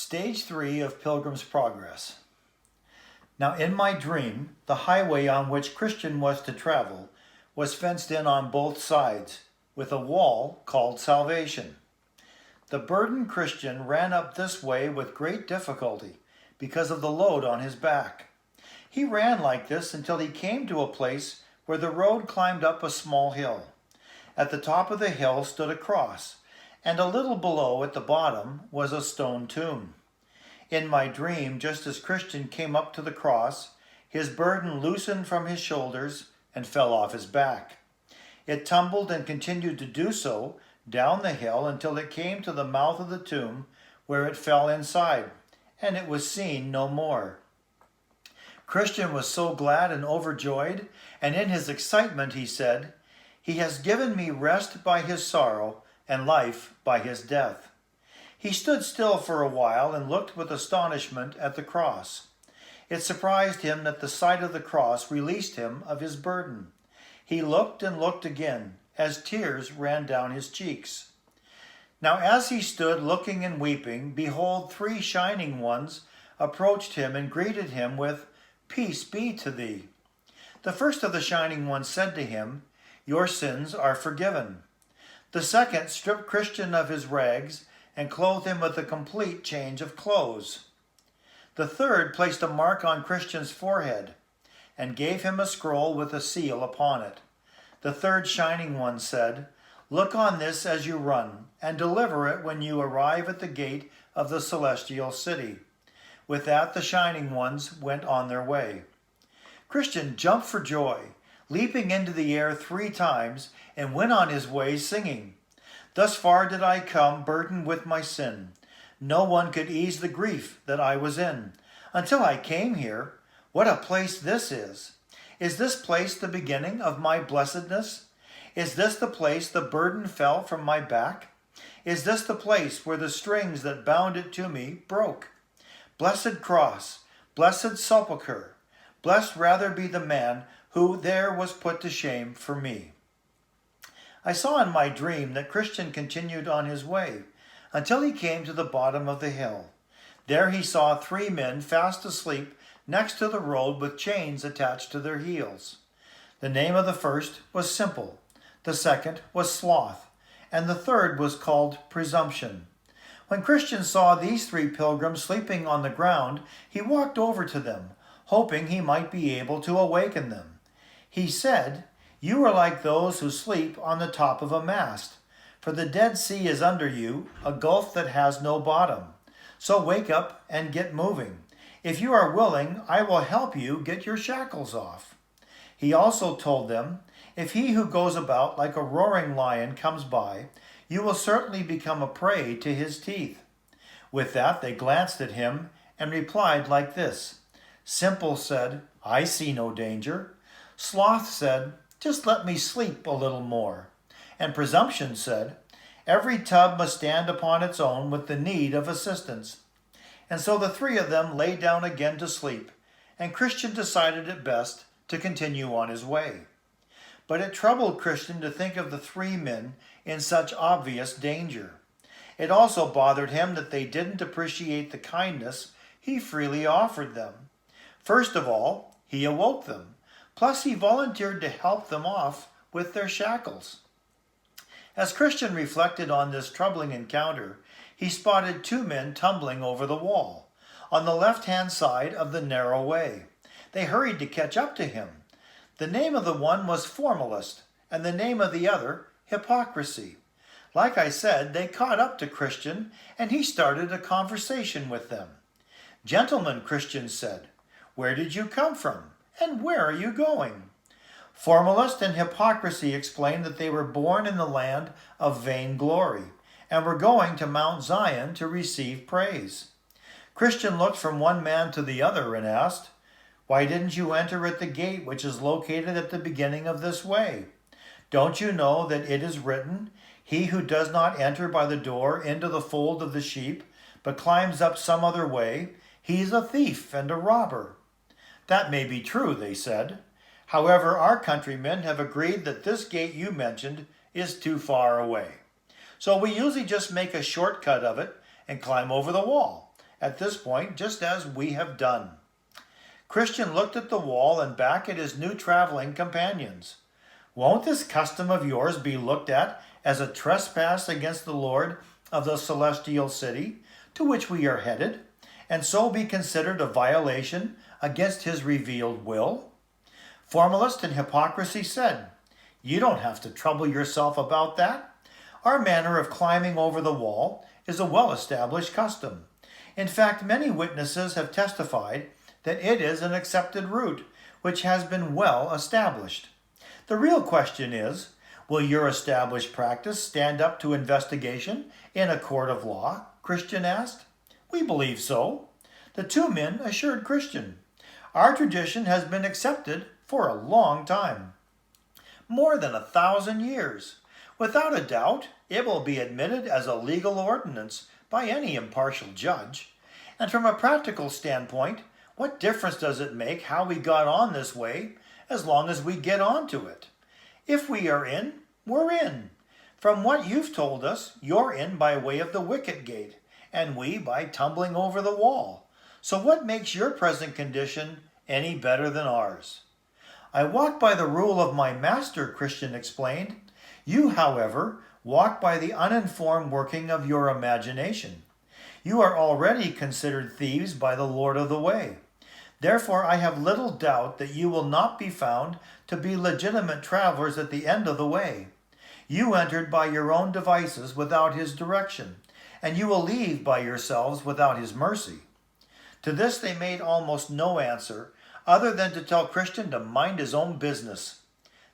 Stage 3 of Pilgrim's Progress. Now in my dream, the highway on which Christian was to travel was fenced in on both sides, with a wall called salvation. The burdened Christian ran up this way with great difficulty because of the load on his back. He ran like this until he came to a place where the road climbed up a small hill. At the top of the hill stood a cross, and a little below at the bottom was a stone tomb. In my dream, just as Christian came up to the cross, his burden loosened from his shoulders and fell off his back. It tumbled and continued to do so down the hill until it came to the mouth of the tomb, where it fell inside, and it was seen no more. Christian was so glad and overjoyed, and in his excitement he said, "He has given me rest by his sorrow and life by his death." He stood still for a while and looked with astonishment at the cross. It surprised him that the sight of the cross released him of his burden. He looked and looked again, as tears ran down his cheeks. Now as he stood looking and weeping, behold, 3 shining ones approached him and greeted him with, "Peace be to thee." The first of the shining ones said to him, "Your sins are forgiven." The second stripped Christian of his rags and clothed him with a complete change of clothes. The third placed a mark on Christian's forehead and gave him a scroll with a seal upon it. The third shining one said, "Look on this as you run, and deliver it when you arrive at the gate of the celestial city." With that, the shining ones went on their way. Christian jumped for joy, leaping into the air 3 times, and went on his way singing, "Thus far did I come, burdened with my sin. No one could ease the grief that I was in. Until I came here, what a place this is! Is this place the beginning of my blessedness? Is this the place the burden fell from my back? Is this the place where the strings that bound it to me broke? Blessed cross, blessed sepulchre, blessed rather be the man who there was put to shame for me." I saw in my dream that Christian continued on his way until he came to the bottom of the hill. There he saw 3 men fast asleep next to the road with chains attached to their heels. The name of the first was Simple, the second was Sloth, and the third was called Presumption. When Christian saw these 3 pilgrims sleeping on the ground, he walked over to them, hoping he might be able to awaken them. He said, "You are like those who sleep on the top of a mast, for the Dead Sea is under you, a gulf that has no bottom. So wake up and get moving. If you are willing, I will help you get your shackles off." He also told them, "If he who goes about like a roaring lion comes by, you will certainly become a prey to his teeth." With that, they glanced at him and replied like this. Simple said, "I see no danger." Sloth said, "Just let me sleep a little more." And Presumption said, "Every tub must stand upon its own with the need of assistance." And so the 3 of them lay down again to sleep, and Christian decided it best to continue on his way. But it troubled Christian to think of the 3 men in such obvious danger. It also bothered him that they didn't appreciate the kindness he freely offered them. First of all, he awoke them. Plus, he volunteered to help them off with their shackles. As Christian reflected on this troubling encounter, he spotted 2 men tumbling over the wall, on the left-hand side of the narrow way. They hurried to catch up to him. The name of the one was Formalist, and the name of the other, Hypocrisy. Like I said, they caught up to Christian, and he started a conversation with them. "Gentlemen," Christian said, "where did you come from? And where are you going?" Formalist and Hypocrisy explained that they were born in the land of vainglory and were going to Mount Zion to receive praise. Christian looked from one man to the other and asked, "Why didn't you enter at the gate which is located at the beginning of this way? Don't you know that it is written, 'He who does not enter by the door into the fold of the sheep, but climbs up some other way, he is a thief and a robber'?" "That may be true," they said. "However, our countrymen have agreed that this gate you mentioned is too far away. So we usually just make a shortcut of it and climb over the wall, at this point, just as we have done. Christian looked at the wall and back at his new traveling companions. Won't this custom of yours be looked at as a trespass against the Lord of the celestial city to which we are headed, and so be considered a violation against his revealed will? Formalist and hypocrisy said, You don't have to trouble yourself about that. Our manner of climbing over the wall is a well-established custom. In fact, many witnesses have testified that it is an accepted route, which has been well established. The real question is, will your established practice stand up to investigation in a court of law? Christian asked. We believe so. The two men assured Christian. Our tradition has been accepted for a long time. More than 1,000 years. Without a doubt, it will be admitted as a legal ordinance by any impartial judge. And from a practical standpoint, what difference does it make how we got on this way, as long as we get onto it? If we are in, we're in. From what you've told us, you're in by way of the wicket gate, and we by tumbling over the wall. So what makes your present condition any better than ours? I walk by the rule of my master, Christian explained. You, however, walk by the uninformed working of your imagination. You are already considered thieves by the Lord of the way. Therefore, I have little doubt that you will not be found to be legitimate travelers at the end of the way. You entered by your own devices without his direction, and you will leave by yourselves without his mercy. To this they made almost no answer, other than to tell Christian to mind his own business.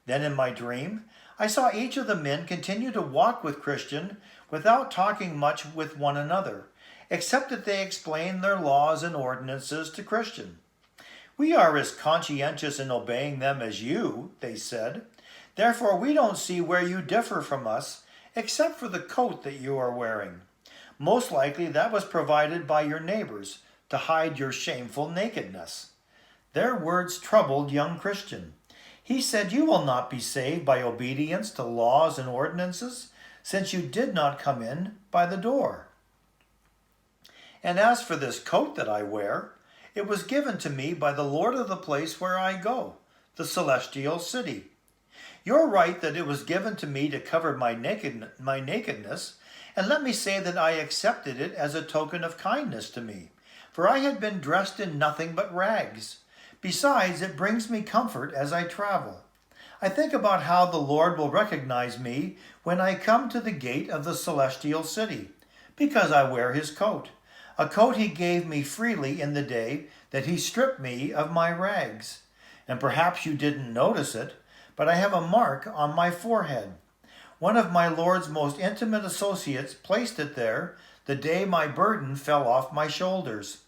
Then in my dream, I saw each of the men continue to walk with Christian without talking much with one another, except that they explained their laws and ordinances to Christian. We are as conscientious in obeying them as you, they said. Therefore, we don't see where you differ from us, except for the coat that you are wearing. Most likely that was provided by your neighbors to hide your shameful nakedness. Their words troubled young Christian. He said, You will not be saved by obedience to laws and ordinances, since you did not come in by the door. And as for this coat that I wear, it was given to me by the Lord of the place where I go, the celestial city. You're right that it was given to me to cover my nakedness, and let me say that I accepted it as a token of kindness to me, for I had been dressed in nothing but rags. Besides, it brings me comfort as I travel. I think about how the Lord will recognize me when I come to the gate of the celestial city, because I wear his coat, a coat he gave me freely in the day that he stripped me of my rags. And perhaps you didn't notice it, but I have a mark on my forehead. One of my Lord's most intimate associates placed it there the day my burden fell off my shoulders.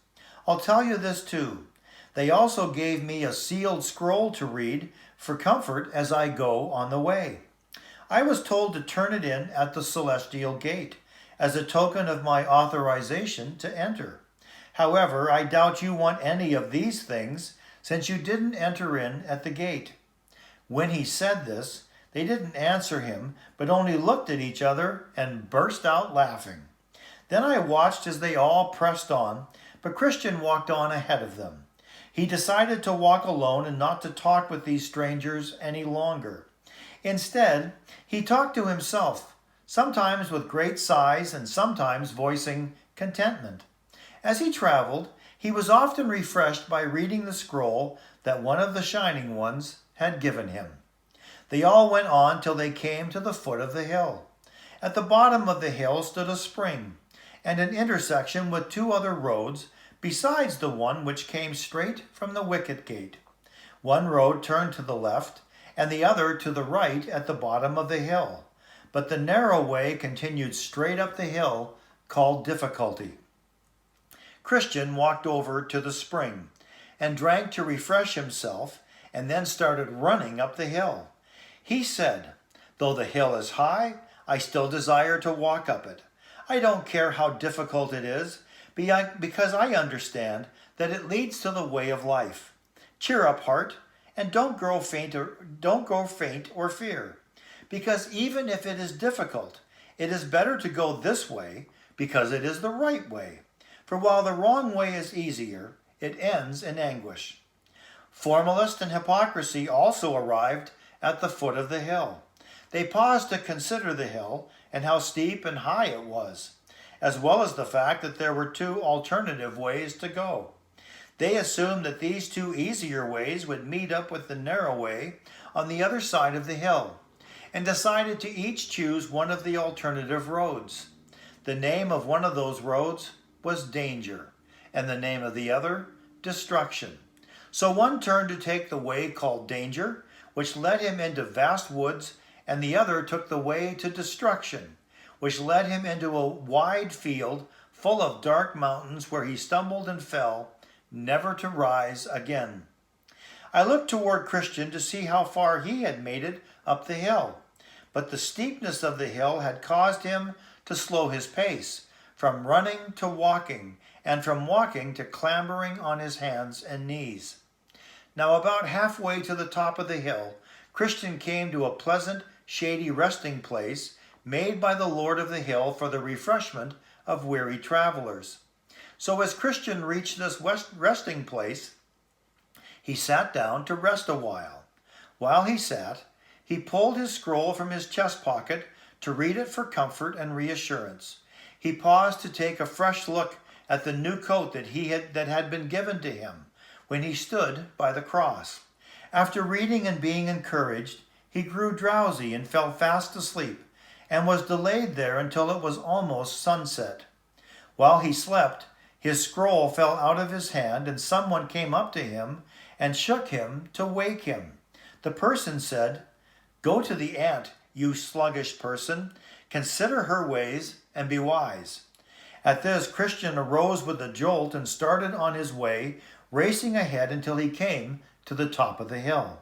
I'll tell you this too. They also gave me a sealed scroll to read for comfort as I go on the way. I was told to turn it in at the celestial gate as a token of my authorization to enter. However, I doubt you want any of these things, since you didn't enter in at the gate. When he said this, they didn't answer him, but only looked at each other and burst out laughing. Then I watched as they all pressed on, but Christian walked on ahead of them. He decided to walk alone and not to talk with these strangers any longer. Instead, he talked to himself, sometimes with great sighs and sometimes voicing contentment. As he traveled, he was often refreshed by reading the scroll that one of the shining ones had given him. They all went on till they came to the foot of the hill. At the bottom of the hill stood a spring, and an intersection with two other roads besides the one which came straight from the wicket gate. One road turned to the left, and the other to the right at the bottom of the hill. But the narrow way continued straight up the hill, called Difficulty. Christian walked over to the spring and drank to refresh himself, and then started running up the hill. He said, Though the hill is high, I still desire to walk up it. I don't care how difficult it is, because I understand that it leads to the way of life. Cheer up, heart, and don't grow faint or fear. Because even if it is difficult, it is better to go this way, because it is the right way. For while the wrong way is easier, it ends in anguish. Formalist and hypocrisy also arrived at the foot of the hill. They paused to consider the hill and how steep and high it was, as well as the fact that there were two alternative ways to go. They assumed that these two easier ways would meet up with the narrow way on the other side of the hill, and decided to each choose one of the alternative roads. The name of one of those roads was danger, and the name of the other, destruction. So one turned to take the way called danger, which led him into vast woods, and the other took the way to destruction, which led him into a wide field full of dark mountains where he stumbled and fell, never to rise again. I looked toward Christian to see how far he had made it up the hill, but the steepness of the hill had caused him to slow his pace, from running to walking, and from walking to clambering on his hands and knees. Now about halfway to the top of the hill, Christian came to a pleasant, shady resting place made by the Lord of the hill for the refreshment of weary travelers. So as Christian reached this resting place, he sat down to rest a while. While he sat, he pulled his scroll from his chest pocket to read it for comfort and reassurance. He paused to take a fresh look at the new coat that had been given to him when he stood by the cross. After reading and being encouraged, he grew drowsy and fell fast asleep, and was delayed there until it was almost sunset. While he slept, his scroll fell out of his hand, and someone came up to him and shook him to wake him. The person said, "Go to the ant, you sluggish person. Consider her ways and be wise." At this, Christian arose with a jolt and started on his way, racing ahead until he came to the top of the hill.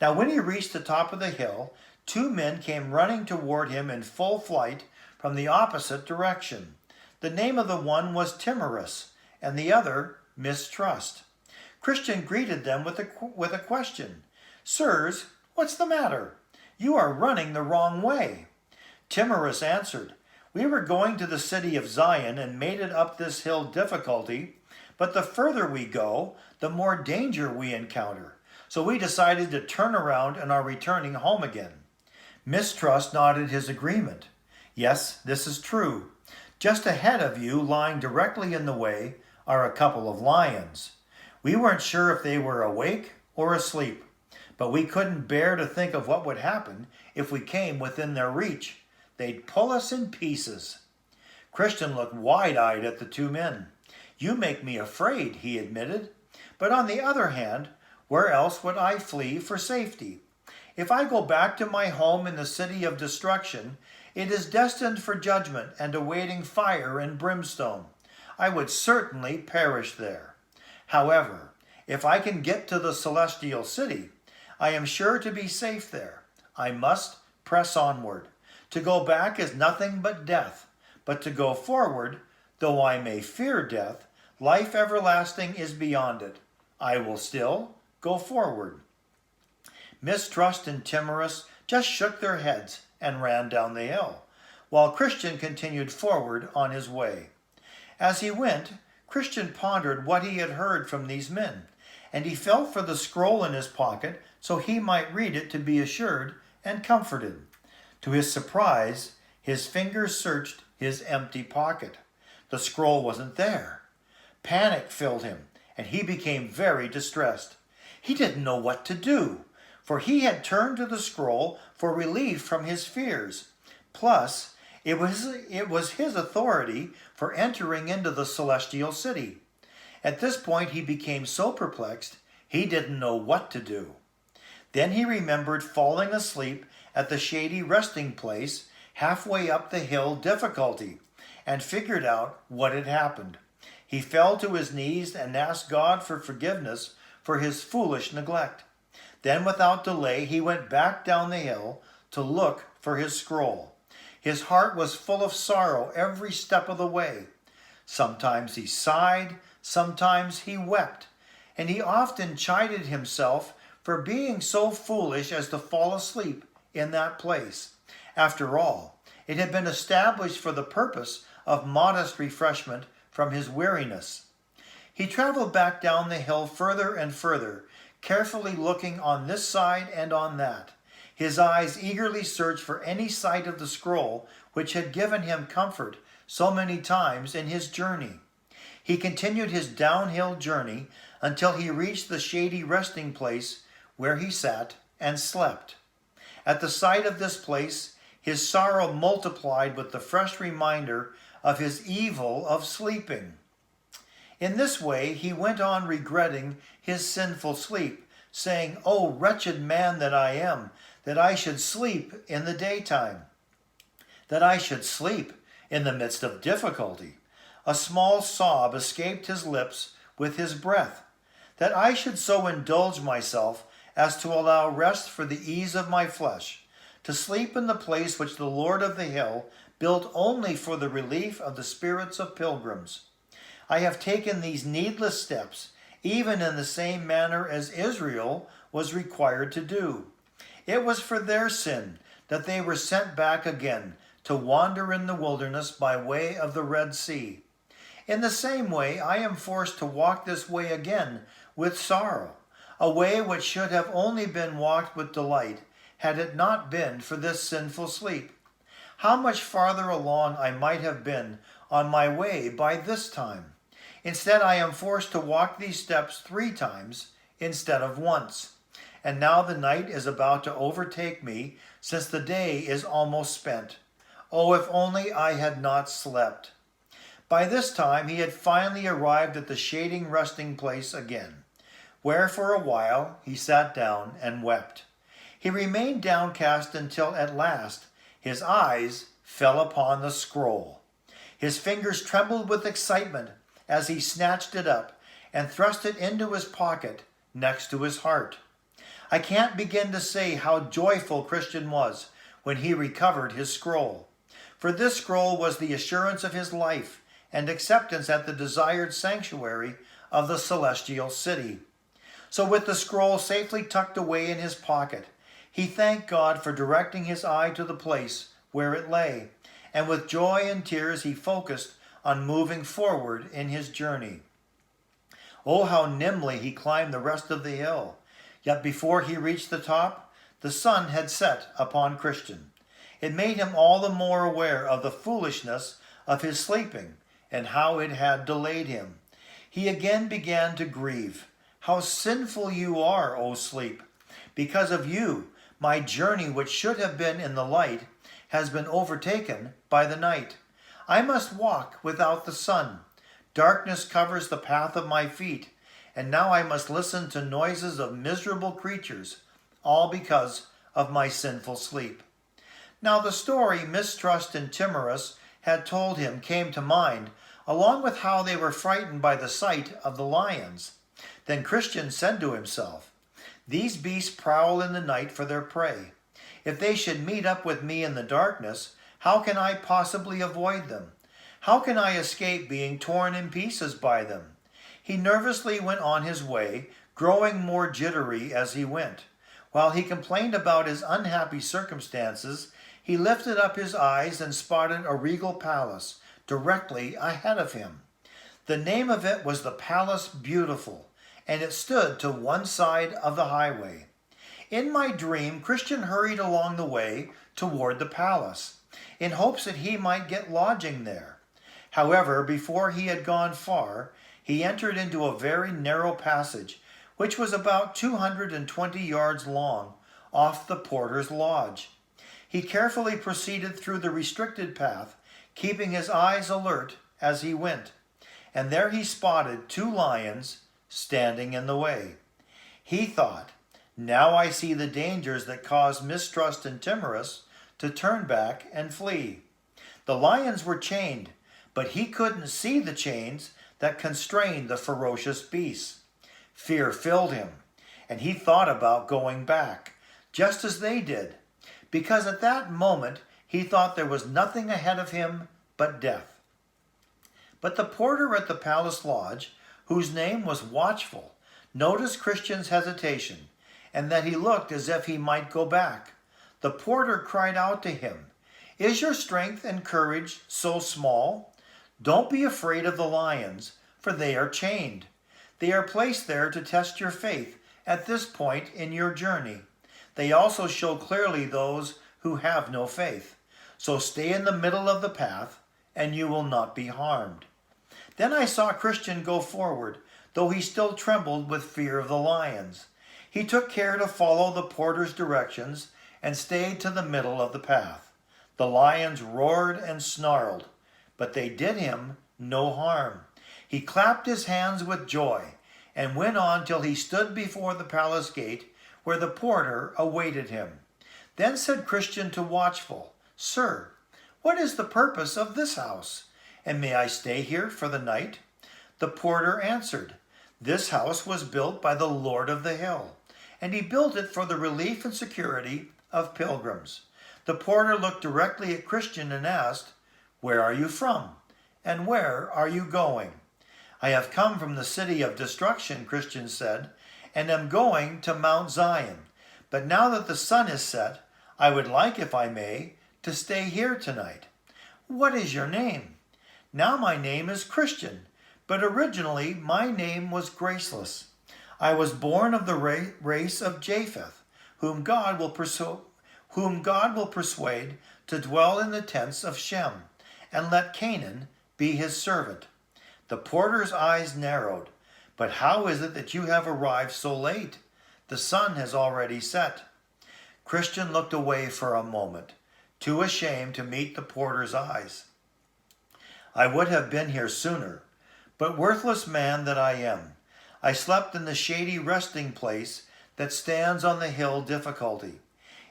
Now when he reached the top of the hill, two men came running toward him in full flight from the opposite direction. The name of the one was Timorous, and the other Mistrust. Christian greeted them with a question. "Sirs, what's the matter? You are running the wrong way." Timorous answered, "We were going to the city of Zion and made it up this hill Difficulty, but the further we go, the more danger we encounter. So we decided to turn around and are returning home again." Mistrust nodded his agreement. "Yes, this is true. Just ahead of you, lying directly in the way, are a couple of lions. We weren't sure if they were awake or asleep, but we couldn't bear to think of what would happen if we came within their reach. They'd pull us in pieces." Christian looked wide-eyed at the two men. "You make me afraid," he admitted. "But on the other hand, where else would I flee for safety? If I go back to my home in the city of destruction, it is destined for judgment and awaiting fire and brimstone. I would certainly perish there. However, if I can get to the celestial city, I am sure to be safe there. I must press onward. To go back is nothing but death, but to go forward, though I may fear death, life everlasting is beyond it. I will still go forward." Mistrust and Timorous just shook their heads and ran down the hill, while Christian continued forward on his way. As he went, Christian pondered what he had heard from these men, and he felt for the scroll in his pocket so he might read it to be assured and comforted. To his surprise, his fingers searched his empty pocket. The scroll wasn't there. Panic filled him, and he became very distressed. He didn't know what to do, for he had turned to the scroll for relief from his fears. Plus, it was his authority for entering into the celestial city. At this point, he became so perplexed, he didn't know what to do. Then he remembered falling asleep at the shady resting place halfway up the hill Difficulty, and figured out what had happened. He fell to his knees and asked God for forgiveness for his foolish neglect. Then without delay, he went back down the hill to look for his scroll. His heart was full of sorrow every step of the way. Sometimes he sighed, sometimes he wept, and he often chided himself for being so foolish as to fall asleep in that place. After all, it had been established for the purpose of modest refreshment from his weariness. He traveled back down the hill further and further, carefully looking on this side and on that. His eyes eagerly searched for any sight of the scroll which had given him comfort so many times in his journey. He continued his downhill journey until he reached the shady resting place where he sat and slept. At the sight of this place, his sorrow multiplied with the fresh reminder of his evil of sleeping. In this way he went on regretting his sinful sleep, saying, "O wretched man that I am, that I should sleep in the daytime, that I should sleep in the midst of difficulty." A small sob escaped his lips with his breath, that I should so indulge myself as to allow rest for the ease of my flesh, to sleep in the place which the Lord of the hill built only for the relief of the spirits of pilgrims. I have taken these needless steps, even in the same manner as Israel was required to do. It was for their sin that they were sent back again to wander in the wilderness by way of the Red Sea. In the same way, I am forced to walk this way again with sorrow, a way which should have only been walked with delight had it not been for this sinful sleep. How much farther along I might have been on my way by this time. Instead, I am forced to walk these steps 3 times instead of once. And now the night is about to overtake me, since the day is almost spent. Oh, if only I had not slept. By this time he had finally arrived at the shading resting place again, where for a while he sat down and wept. He remained downcast until at last his eyes fell upon the scroll. His fingers trembled with excitement as he snatched it up and thrust it into his pocket next to his heart. I can't begin to say how joyful Christian was when he recovered his scroll, for this scroll was the assurance of his life and acceptance at the desired sanctuary of the celestial city. So with the scroll safely tucked away in his pocket, he thanked God for directing his eye to the place where it lay, and with joy and tears he focused on moving forward in his journey. Oh, how nimbly he climbed the rest of the hill! Yet before he reached the top, the sun had set upon Christian. It made him all the more aware of the foolishness of his sleeping, and how it had delayed him. He again began to grieve. How sinful you are, O sleep! Because of you, my journey, which should have been in the light, has been overtaken by the night. I must walk without the sun. Darkness covers the path of my feet, and now I must listen to noises of miserable creatures, all because of my sinful sleep. Now the story Mistrust and Timorous had told him came to mind, along with how they were frightened by the sight of the lions. Then Christian said to himself, "These beasts prowl in the night for their prey. If they should meet up with me in the darkness, how can I possibly avoid them? How can I escape being torn in pieces by them?" He nervously went on his way, growing more jittery as he went. While he complained about his unhappy circumstances, he lifted up his eyes and spotted a regal palace directly ahead of him. The name of it was the Palace Beautiful, and it stood to one side of the highway. In my dream, Christian hurried along the way toward the palace, in hopes that he might get lodging there. However, before he had gone far, he entered into a very narrow passage, which was about 220 yards long, off the porter's lodge. He carefully proceeded through the restricted path, keeping his eyes alert as he went, and there he spotted 2 lions standing in the way. He thought, "Now I see the dangers that caused Mistrust and Timorous to turn back and flee." The lions were chained, but he couldn't see the chains that constrained the ferocious beasts. Fear filled him, and he thought about going back, just as they did, because at that moment he thought there was nothing ahead of him but death. But the porter at the palace lodge, whose name was Watchful, noticed Christian's hesitation, and that he looked as if he might go back. The porter cried out to him, "Is your strength and courage so small? Don't be afraid of the lions, for they are chained. They are placed there to test your faith at this point in your journey. They also show clearly those who have no faith. So stay in the middle of the path, and you will not be harmed." Then I saw Christian go forward, though he still trembled with fear of the lions. He took care to follow the porter's directions and stayed to the middle of the path. The lions roared and snarled, but they did him no harm. He clapped his hands with joy and went on till he stood before the palace gate, where the porter awaited him. Then said Christian to Watchful, "Sir, what is the purpose of this house? And may I stay here for the night?" The porter answered, "This house was built by the Lord of the Hill, and he built it for the relief and security of pilgrims." The porter looked directly at Christian and asked, "Where are you from? And where are you going?" "I have come from the city of destruction," Christian said, "and am going to Mount Zion. But now that the sun is set, I would like, if I may, to stay here tonight." "What is your name?" "Now my name is Christian, but originally my name was Graceless. I was born of the race of Japheth, whom God will persuade to dwell in the tents of Shem, and let Canaan be his servant." The porter's eyes narrowed. "But how is it that you have arrived so late? The sun has already set." Christian looked away for a moment, too ashamed to meet the porter's eyes. "I would have been here sooner, but worthless man that I am, I slept in the shady resting place that stands on the hill Difficulty.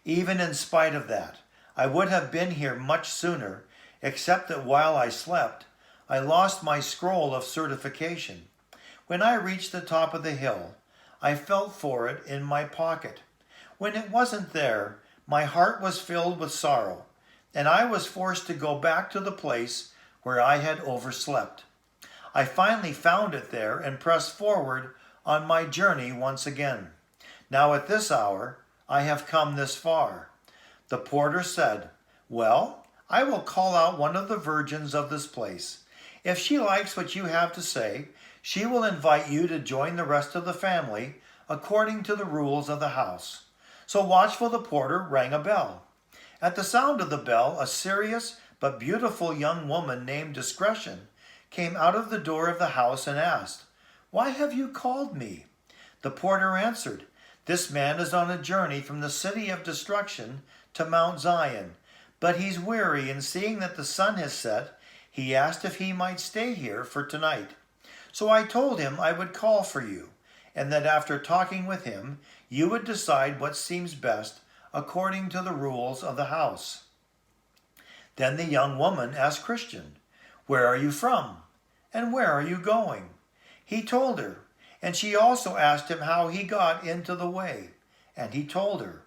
Even in spite of that, I would have been here much sooner, except that while I slept, I lost my scroll of certification. When I reached the top of the hill, I felt for it in my pocket. When it wasn't there, my heart was filled with sorrow, and I was forced to go back to the place where I had overslept. I finally found it there and pressed forward on my journey once again. Now at this hour, I have come this far." The porter said, "Well, I will call out one of the virgins of this place. If she likes what you have to say, she will invite you to join the rest of the family according to the rules of the house." So Watchful the porter rang a bell. At the sound of the bell, a serious but beautiful young woman named Discretion came out of the door of the house and asked, "Why have you called me?" The porter answered, "This man is on a journey from the city of destruction to Mount Zion, but he's weary, and seeing that the sun has set, he asked if he might stay here for tonight. So I told him I would call for you, and that after talking with him, you would decide what seems best according to the rules of the house." Then the young woman asked Christian, "Where are you from? And where are you going?" He told her, and she also asked him how he got into the way, and he told her.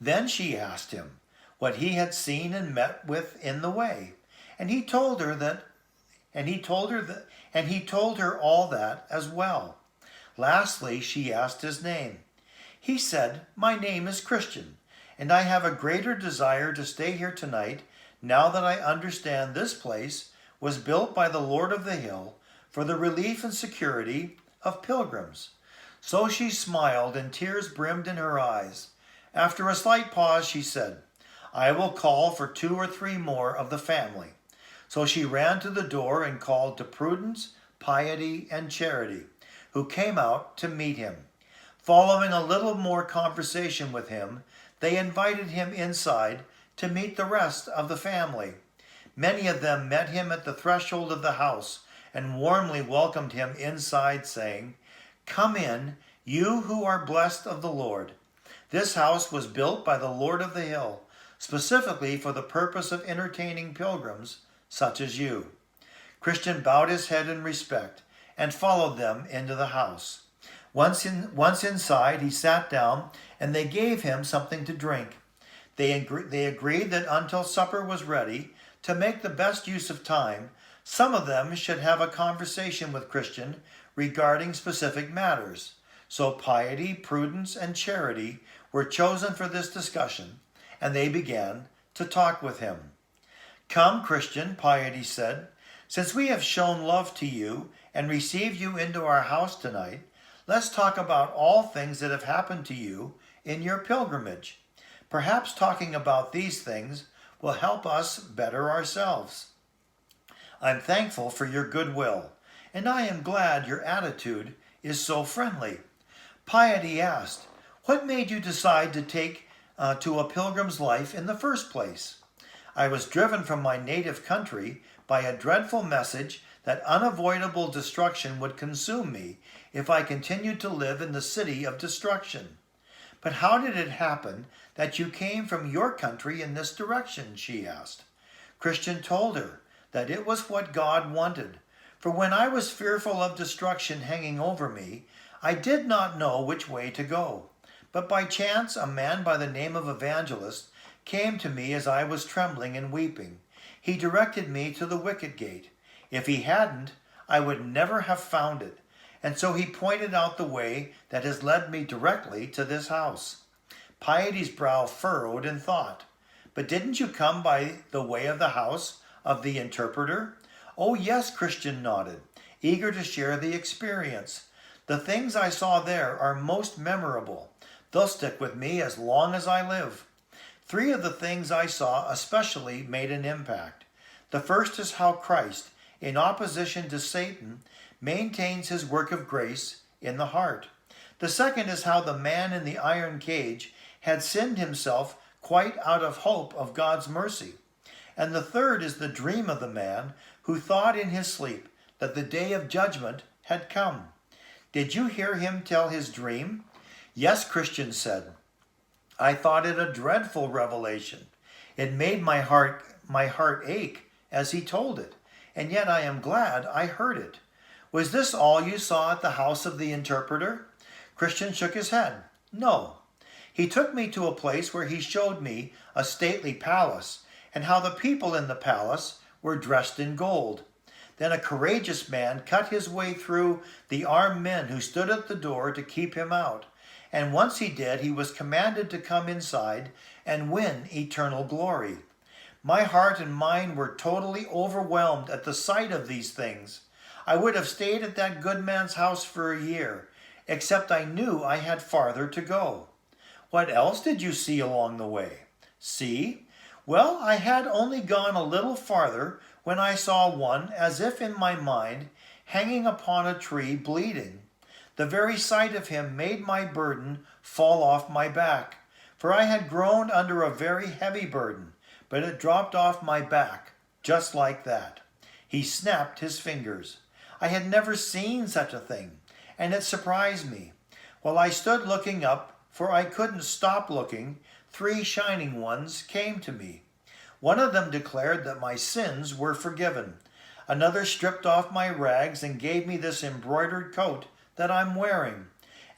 Then she asked him what he had seen and met with in the way, and he told her all that as well. Lastly, she asked his name. He said, "My name is Christian, and I have a greater desire to stay here tonight now that I understand this place was built by the Lord of the Hill for the relief and security of pilgrims." So she smiled, and tears brimmed in her eyes. After a slight pause, she said, "I will call for 2 or 3 more of the family." So she ran to the door and called to Prudence, Piety, and Charity, who came out to meet him. Following a little more conversation with him, they invited him inside to meet the rest of the family. Many of them met him at the threshold of the house and warmly welcomed him inside, saying, "Come in, you who are blessed of the Lord. This house was built by the Lord of the Hill, specifically for the purpose of entertaining pilgrims such as you." Christian bowed his head in respect and followed them into the house. Once inside, he sat down, and they gave him something to drink. They agreed that until supper was ready, to make the best use of time, some of them should have a conversation with Christian regarding specific matters. So Piety, Prudence, and Charity were chosen for this discussion, and they began to talk with him. "Come, Christian," Piety said. Since we have shown love to you and received you into our house tonight, let's talk about all things that have happened to you in your pilgrimage. Perhaps talking about these things will help us better ourselves. I'm thankful for your goodwill, and I am glad your attitude is so friendly. Piety asked, "What made you decide to take to a pilgrim's life in the first place?" "I was driven from my native country by a dreadful message that unavoidable destruction would consume me if I continued to live in the city of destruction." "But how did it happen that you came from your country in this direction?" she asked. Christian told her that it was what God wanted. "For when I was fearful of destruction hanging over me, I did not know which way to go. But by chance a man by the name of Evangelist came to me as I was trembling and weeping. He directed me to the wicket gate. If he hadn't, I would never have found it. And so he pointed out the way that has led me directly to this house." Piety's brow furrowed in thought. "But didn't you come by the way of the house of the interpreter?" "Oh yes," Christian nodded, eager to share the experience. "The things I saw there are most memorable. They'll stick with me as long as I live. 3 of the things I saw especially made an impact. The first is how Christ, in opposition to Satan, maintains his work of grace in the heart. The second is how the man in the iron cage had sinned himself quite out of hope of God's mercy. And the third is the dream of the man who thought in his sleep that the day of judgment had come." "Did you hear him tell his dream?" "Yes," Christian said. "I thought it a dreadful revelation. It made my heart ache as he told it, and yet I am glad I heard it. Was this all you saw at the house of the interpreter?" Christian shook his head. "No. He took me to a place where he showed me a stately palace, and how the people in the palace were dressed in gold. Then a courageous man cut his way through the armed men who stood at the door to keep him out. And once he did, he was commanded to come inside and win eternal glory. My heart and mind were totally overwhelmed at the sight of these things. I would have stayed at that good man's house for a year, except I knew I had farther to go." "What else did you see along the way?" "See? Well, I had only gone a little farther when I saw one, as if in my mind, hanging upon a tree bleeding. The very sight of him made my burden fall off my back, for I had groaned under a very heavy burden, but it dropped off my back, just like that." He snapped his fingers. I had never seen such a thing, and it surprised me. While I stood looking up, for I couldn't stop looking, 3 shining ones came to me. One of them declared that my sins were forgiven. Another stripped off my rags and gave me this embroidered coat that I'm wearing.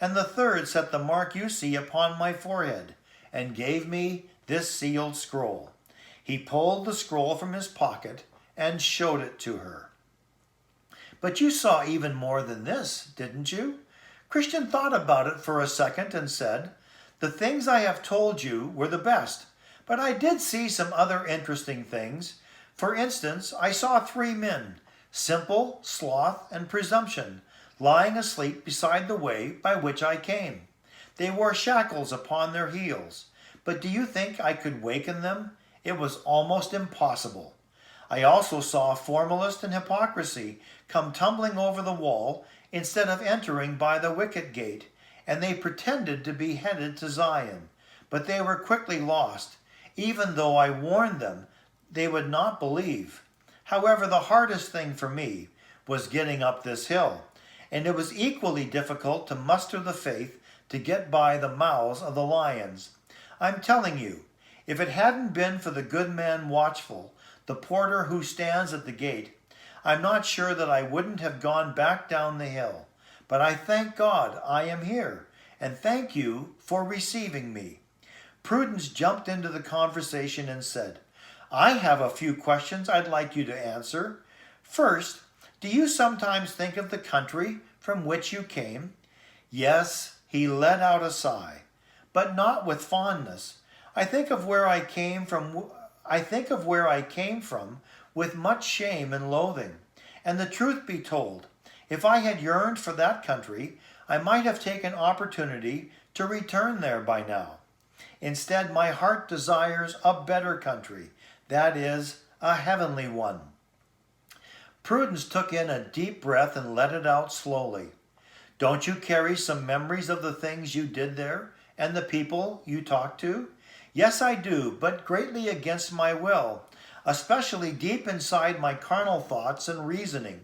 And the third set the mark you see upon my forehead and gave me this sealed scroll. He pulled the scroll from his pocket and showed it to her. "But you saw even more than this, didn't you?" Christian thought about it for a second and said, "The things I have told you were the best, but I did see some other interesting things. For instance, I saw 3 men, Simple, Sloth, and Presumption, lying asleep beside the way by which I came. They wore shackles upon their heels. But do you think I could waken them? It was almost impossible. I also saw Formalist and Hypocrisy come tumbling over the wall instead of entering by the wicket gate, and they pretended to be headed to Zion. But they were quickly lost. Even though I warned them, they would not believe. However, the hardest thing for me was getting up this hill, and it was equally difficult to muster the faith to get by the mouths of the lions. I'm telling you, if it hadn't been for the good man Watchful, the porter who stands at the gate, I'm not sure that I wouldn't have gone back down the hill. But I thank God I am here, and thank you for receiving me." Prudence jumped into the conversation and said, "I have a few questions I'd like you to answer. First, do you sometimes think of the country from which you came?" "Yes," he let out a sigh, "but not with fondness. I think of where I came from with much shame and loathing. And the truth be told, if I had yearned for that country, I might have taken opportunity to return there by now. Instead, my heart desires a better country, that is, a heavenly one. Prudence took in a deep breath and let it out slowly. Don't you carry some memories of the things you did there and the people you talked to? Yes, I do, but greatly against my will, especially deep inside my carnal thoughts and reasoning.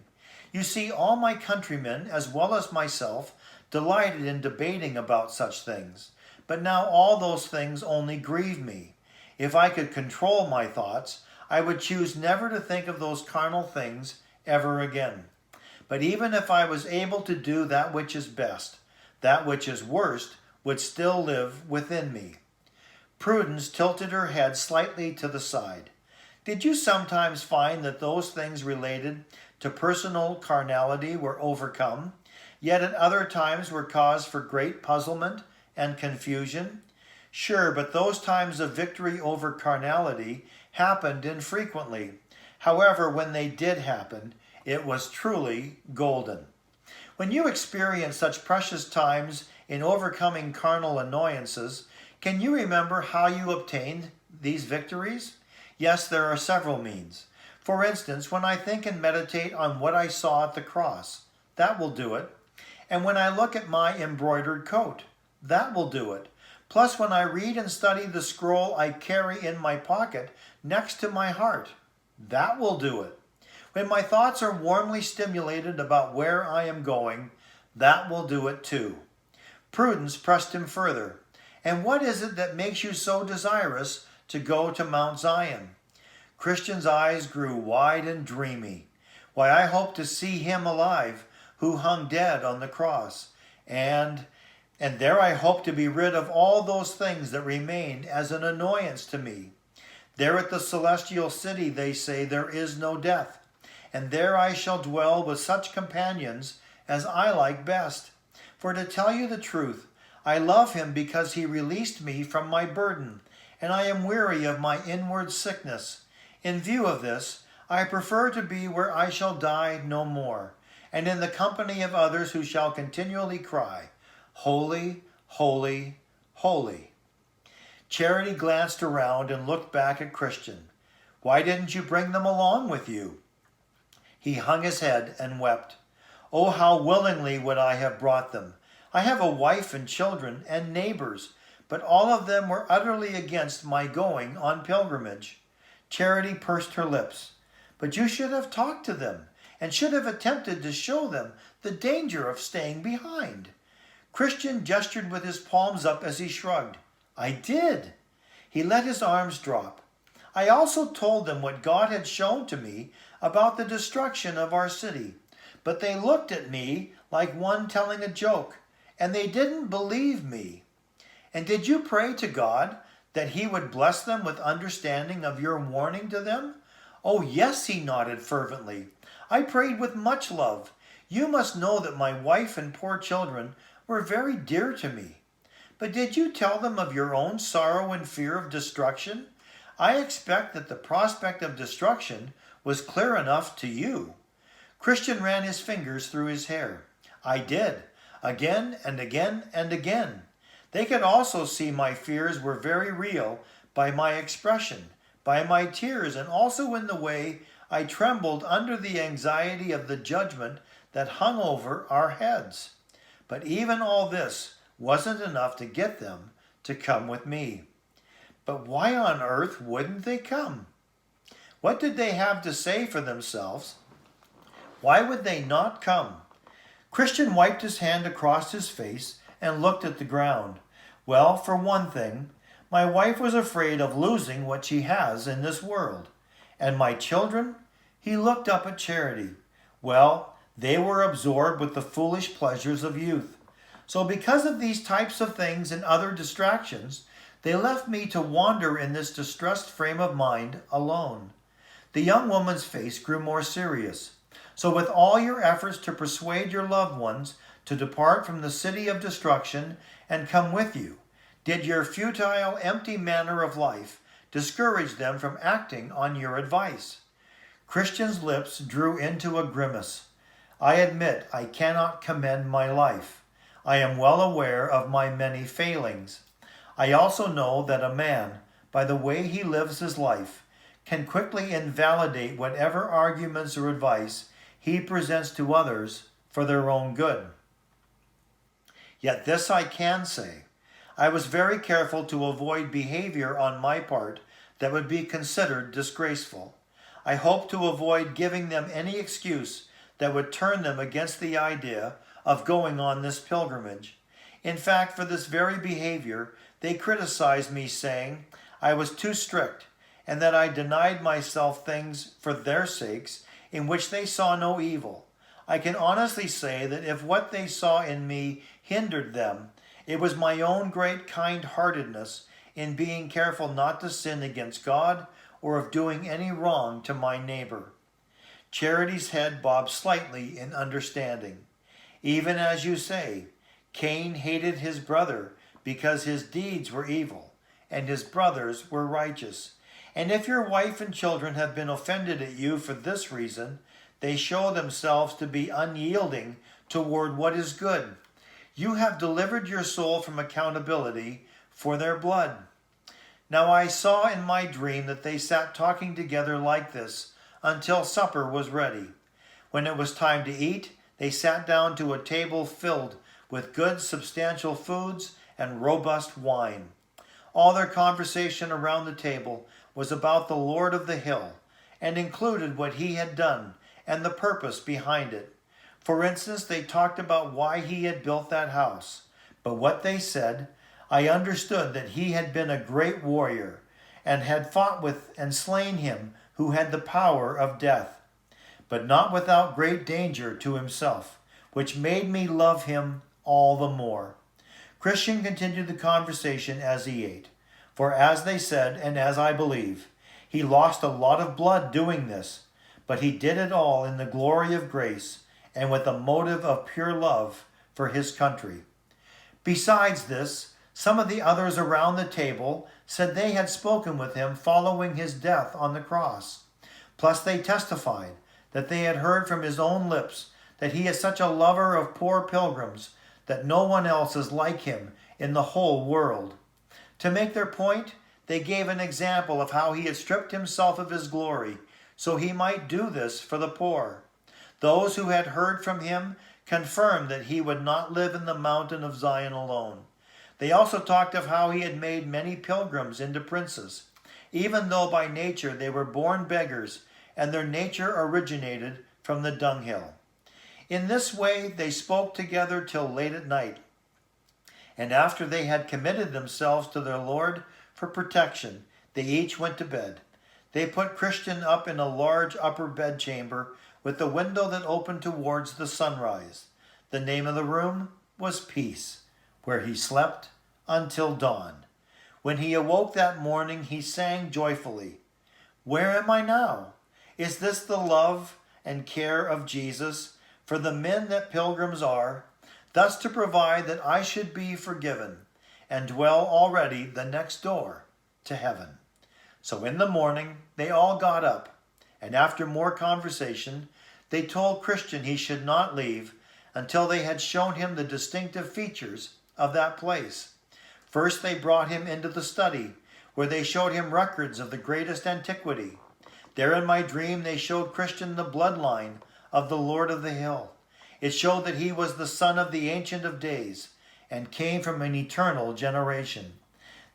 You see, all my countrymen, as well as myself, delighted in debating about such things. But now all those things only grieve me. If I could control my thoughts, I would choose never to think of those carnal things ever again. But even if I was able to do that which is best, that which is worst would still live within me. Prudence tilted her head slightly to the side. Did you sometimes find that those things related to personal carnality were overcome, yet at other times were cause for great puzzlement and confusion? Sure, but those times of victory over carnality happened infrequently. However, when they did happen, it was truly golden. When you experience such precious times in overcoming carnal annoyances, can you remember how you obtained these victories? Yes, there are several means. For instance, when I think and meditate on what I saw at the cross, that will do it. And when I look at my embroidered coat, that will do it. Plus, when I read and study the scroll I carry in my pocket next to my heart, that will do it. When my thoughts are warmly stimulated about where I am going, that will do it too. Prudence pressed him further. And what is it that makes you so desirous to go to Mount Zion? Christian's eyes grew wide and dreamy. Why, I hope to see him alive who hung dead on the cross. And there I hope to be rid of all those things that remained as an annoyance to me. There at the celestial city, they say, there is no death. And there I shall dwell with such companions as I like best. For to tell you the truth, I love him because he released me from my burden, and I am weary of my inward sickness. In view of this, I prefer to be where I shall die no more, and in the company of others who shall continually cry, Holy, holy, holy. Charity glanced around and looked back at Christian. Why didn't you bring them along with you? He hung his head and wept. Oh, how willingly would I have brought them. I have a wife and children and neighbors, but all of them were utterly against my going on pilgrimage. Charity pursed her lips. But you should have talked to them and should have attempted to show them the danger of staying behind. Christian gestured with his palms up as he shrugged. I did. He let his arms drop. I also told them what God had shown to me about the destruction of our city. But they looked at me like one telling a joke, and they didn't believe me. And did you pray to God that he would bless them with understanding of your warning to them? Oh, yes, he nodded fervently. I prayed with much love. You must know that my wife and poor children were very dear to me. But did you tell them of your own sorrow and fear of destruction? I expect that the prospect of destruction was clear enough to you. Christian ran his fingers through his hair. I did, again and again and again. They could also see my fears were very real by my expression, by my tears, and also in the way I trembled under the anxiety of the judgment that hung over our heads. But even all this wasn't enough to get them to come with me. But why on earth wouldn't they come? What did they have to say for themselves? Why would they not come? Christian wiped his hand across his face and looked at the ground. Well, for one thing, my wife was afraid of losing what she has in this world. And my children? He looked up at Charity. Well, they were absorbed with the foolish pleasures of youth. So because of these types of things and other distractions, they left me to wander in this distressed frame of mind alone. The young woman's face grew more serious. So with all your efforts to persuade your loved ones to depart from the city of destruction and come with you, did your futile, empty manner of life discourage them from acting on your advice? Christian's lips drew into a grimace. I admit I cannot commend my life. I am well aware of my many failings. I also know that a man, by the way he lives his life, can quickly invalidate whatever arguments or advice he presents to others for their own good. Yet this I can say. I was very careful to avoid behavior on my part that would be considered disgraceful. I hope to avoid giving them any excuse that would turn them against the idea of going on this pilgrimage. In fact, for this very behavior, they criticized me, saying I was too strict and that I denied myself things for their sakes in which they saw no evil. I can honestly say that if what they saw in me hindered them, it was my own great kind-heartedness in being careful not to sin against God or of doing any wrong to my neighbor. Charity's head bobbed slightly in understanding. Even as you say, Cain hated his brother because his deeds were evil, and his brothers were righteous. And if your wife and children have been offended at you for this reason, they show themselves to be unyielding toward what is good. You have delivered your soul from accountability for their blood. Now I saw in my dream that they sat talking together like this until supper was ready. When it was time to eat, they sat down to a table filled with good substantial foods and robust wine. All their conversation around the table was about the Lord of the hill and included what he had done and the purpose behind it. For instance, they talked about why he had built that house. But what they said, I understood that he had been a great warrior and had fought with and slain him who had the power of death, but not without great danger to himself, which made me love him all the more. Christian continued the conversation as he ate, for as they said, and as I believe, he lost a lot of blood doing this, but he did it all in the glory of grace and with a motive of pure love for his country. Besides this, some of the others around the table said they had spoken with him following his death on the cross. Plus they testified that they had heard from his own lips that he is such a lover of poor pilgrims that no one else is like him in the whole world. To make their point, they gave an example of how he had stripped himself of his glory so he might do this for the poor. Those who had heard from him confirmed that he would not live in the mountain of Zion alone. They also talked of how he had made many pilgrims into princes, even though by nature they were born beggars and their nature originated from the dunghill. In this way they spoke together till late at night, and after they had committed themselves to their Lord for protection, they each went to bed. They put Christian up in a large upper bedchamber with a window that opened towards the sunrise. The name of the room was Peace, where he slept until dawn. When he awoke that morning, he sang joyfully, "Where am I now? Is this the love and care of Jesus for the men that pilgrims are, thus to provide that I should be forgiven and dwell already the next door to heaven?" So in the morning they all got up, and after more conversation, they told Christian he should not leave until they had shown him the distinctive features of that place. First they brought him into the study, where they showed him records of the greatest antiquity. There in my dream they showed Christian the bloodline of the Lord of the Hill. It showed that he was the son of the Ancient of Days and came from an eternal generation.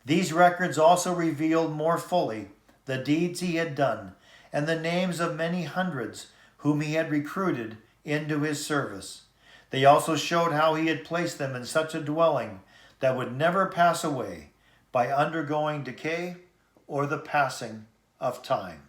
These records also revealed more fully the deeds he had done and the names of many hundreds whom he had recruited into his service. They also showed how he had placed them in such a dwelling that would never pass away by undergoing decay or the passing of time.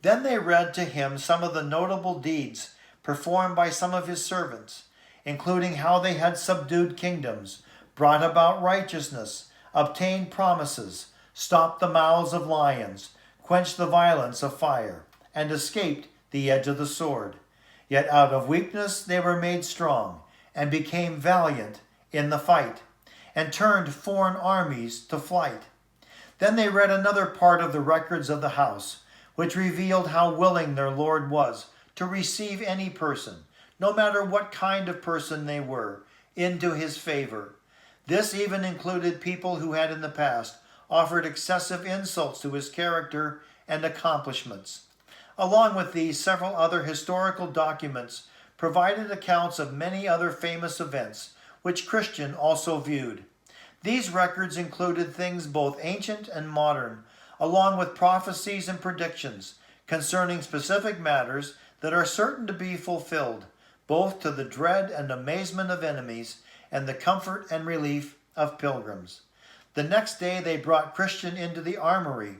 Then they read to him some of the notable deeds performed by some of his servants, including how they had subdued kingdoms, brought about righteousness, obtained promises, stopped the mouths of lions, quenched the violence of fire, and escaped the edge of the sword. Yet out of weakness they were made strong, and became valiant in the fight, and turned foreign armies to flight. Then they read another part of the records of the house, which revealed how willing their Lord was to receive any person, no matter what kind of person they were, into his favor. This even included people who had in the past offered excessive insults to his character and accomplishments. Along with these, several other historical documents provided accounts of many other famous events, which Christian also viewed. These records included things both ancient and modern, along with prophecies and predictions concerning specific matters that are certain to be fulfilled, both to the dread and amazement of enemies and the comfort and relief of pilgrims. The next day they brought Christian into the armory,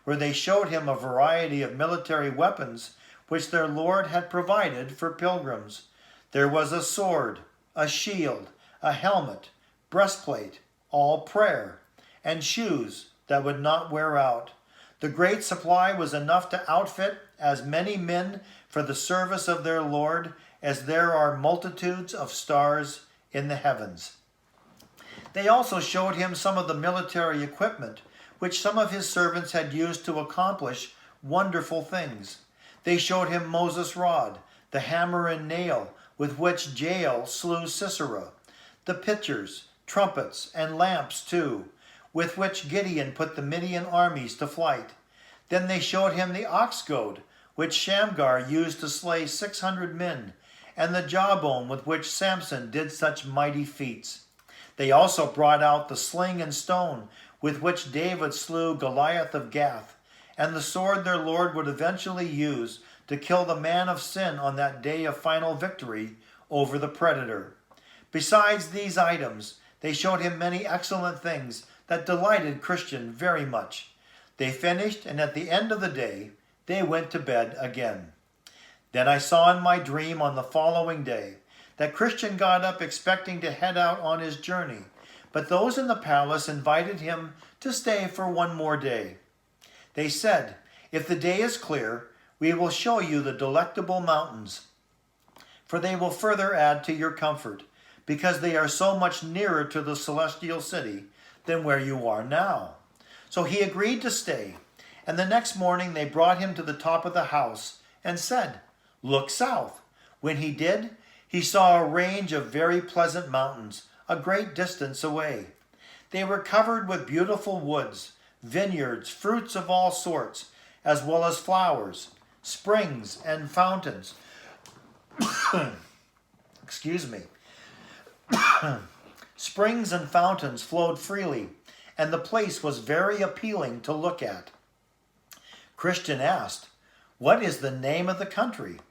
where they showed him a variety of military weapons which their Lord had provided for pilgrims. There was a sword, a shield, a helmet, breastplate, all prayer, and shoes that would not wear out. The great supply was enough to outfit as many men for the service of their Lord as there are multitudes of stars in the heavens. They also showed him some of the military equipment which some of his servants had used to accomplish wonderful things. They showed him Moses' rod, the hammer and nail with which Jael slew Sisera, the pitchers, trumpets, and lamps too, with which Gideon put the Midian armies to flight. Then they showed him the ox goad, which Shamgar used to slay 600 men, and the jawbone with which Samson did such mighty feats. They also brought out the sling and stone with which David slew Goliath of Gath, and the sword their Lord would eventually use to kill the man of sin on that day of final victory over the predator. Besides these items, they showed him many excellent things that delighted Christian very much. They finished, and at the end of the day, they went to bed again. Then I saw in my dream on the following day that Christian got up expecting to head out on his journey, but those in the palace invited him to stay for one more day. They said, "If the day is clear, we will show you the delectable mountains, for they will further add to your comfort, because they are so much nearer to the celestial city than where you are now." So he agreed to stay, and the next morning they brought him to the top of the house and said, "Look south." When he did, he saw a range of very pleasant mountains a great distance away. They were covered with beautiful woods, vineyards, fruits of all sorts, as well as flowers, springs, and fountains. Excuse me. Springs and fountains flowed freely, and the place was very appealing to look at. Christian asked, "What is the name of the country?"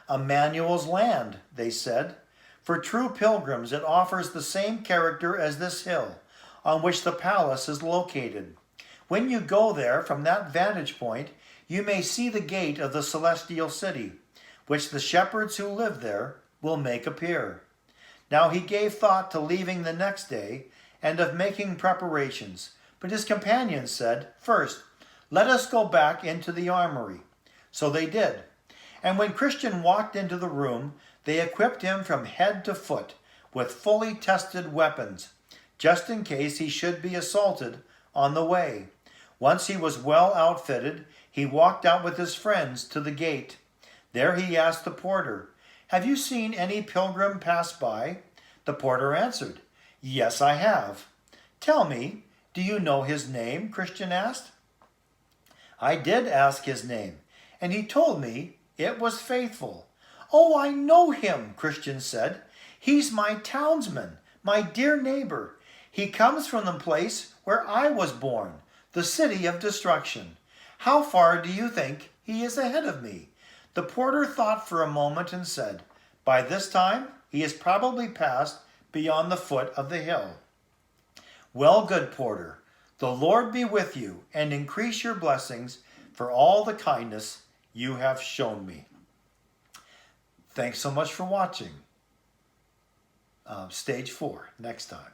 "Emmanuel's Land," they said. For true pilgrims, it offers the same character as this hill, on which the palace is located. When you go there from that vantage point, you may see the gate of the celestial city, which the shepherds who live there will make appear. Now he gave thought to leaving the next day and of making preparations, but his companions said, "First, let us go back into the armory." So they did. And when Christian walked into the room, they equipped him from head to foot with fully tested weapons, just in case he should be assaulted on the way. Once he was well outfitted, he walked out with his friends to the gate. There he asked the porter, "Have you seen any pilgrim pass by?" The porter answered, "Yes, I have." "Tell me, do you know his name?" Christian asked. "I did ask his name, and he told me it was Faithful." "Oh, I know him," Christian said. "He's my townsman, my dear neighbor. He comes from the place where I was born, the city of destruction. How far do you think he is ahead of me?" The porter thought for a moment and said, "By this time, he is probably passed beyond the foot of the hill." "Well, good porter, the Lord be with you and increase your blessings for all the kindness you have shown me." Thanks so much for watching. Stage 4, next time.